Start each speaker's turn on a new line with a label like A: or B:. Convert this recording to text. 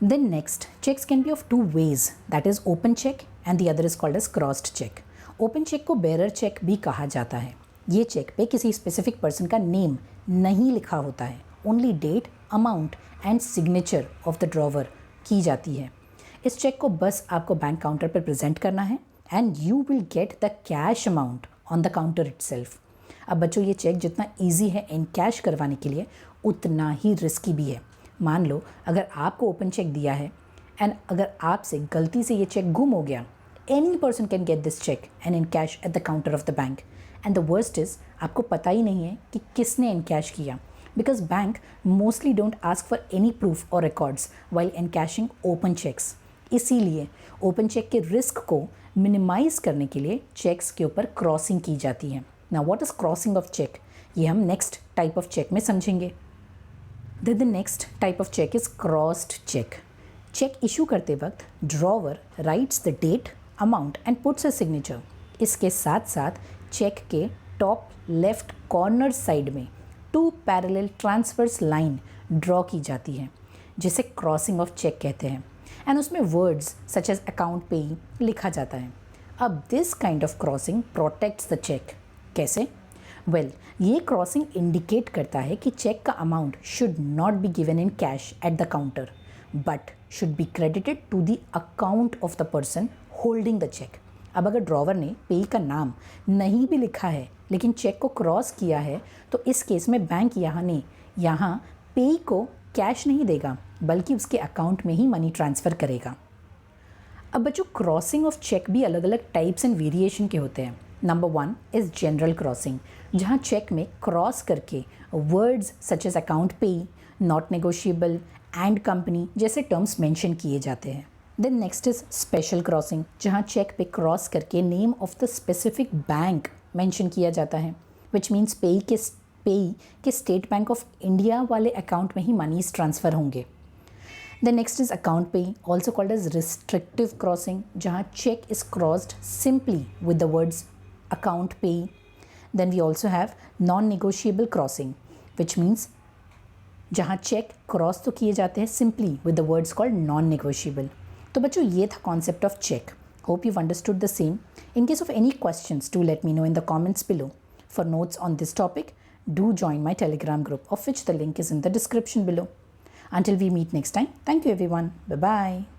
A: Then next, checks can be of two ways, that is open check and the other is called as crossed check. Open cheque को bearer cheque भी कहा जाता है. ये check पे किसी specific person का नेम नहीं लिखा होता है, only date, amount and signature of the drawer की जाती है. इस चेक को बस आपको बैंक काउंटर पर प्रेजेंट करना है and you will get the cash amount on the counter itself. अब बच्चों, ये चेक जितना ईजी है इन कैश करवाने के लिए उतना ही रिस्की भी है. मान लो अगर आपको ओपन चेक दिया है एंड अगर आपसे गलती से ये चेक गुम हो गया, any person can get this cheque and in cash at the counter of the bank. And the worst is आपको पता ही नहीं है कि किसने इन कैश किया, because bank mostly don't ask for any proof और records while encashing open cheques. इसीलिए ओपन चेक के रिस्क को मिनिमाइज करने के लिए चेक्स के ऊपर क्रॉसिंग की जाती है. Now what is crossing of cheque, ये हम नेक्स्ट टाइप ऑफ चेक में समझेंगे. Then the next type of check is crossed check. Cheque issue करते वक्त drawer writes the date, amount and puts a signature. इसके साथ साथ चेक के टॉप लेफ्ट कॉर्नर साइड में 2 पैरेलल ट्रांसवर्स लाइन ड्रॉ की जाती है, जिसे क्रॉसिंग ऑफ चेक कहते हैं. एंड उसमें वर्ड्स सच एज अकाउंट पेई लिखा जाता है. अब this kind of crossing protects the cheque. कैसे? ये क्रॉसिंग इंडिकेट करता है कि चेक का amount should not be given in cash at the counter but should be credited to the account of the person holding the cheque. अब अगर drawer ने पेई का नाम नहीं भी लिखा है लेकिन चेक को क्रॉस किया है, तो इस केस में बैंक यहाँ पेई को कैश नहीं देगा बल्कि उसके अकाउंट में ही मनी ट्रांसफ़र करेगा. अब बच्चों, क्रॉसिंग ऑफ चेक भी अलग अलग टाइप्स एंड वेरिएशन के होते हैं. नंबर 1 इज़ जनरल क्रॉसिंग, जहाँ चेक में क्रॉस करके words such as account payee, not negotiable and company जैसे टर्म्स मेंशन किए जाते हैं. Then next is special crossing, जहाँ चेक पे क्रॉस करके name of the specific bank mention किया जाता है, विच मीन्स पेई के स्टेट बैंक ऑफ इंडिया वाले अकाउंट में ही मनीज ट्रांसफ़र होंगे. Then next is account pay, also called as restrictive crossing, जहाँ check is crossed simply with the words account pay. Then we also have non-negotiable crossing, which means जहाँ check cross तो किए जाते हैं simply with the words called non-negotiable. तो बच्चों, ये था concept of check. Hope you've understood the same. In case of any questions, do let me know in the comments below. For notes on this topic, do join my Telegram group, of which the link is in the description below. Until we meet next time, thank you everyone. Bye-bye.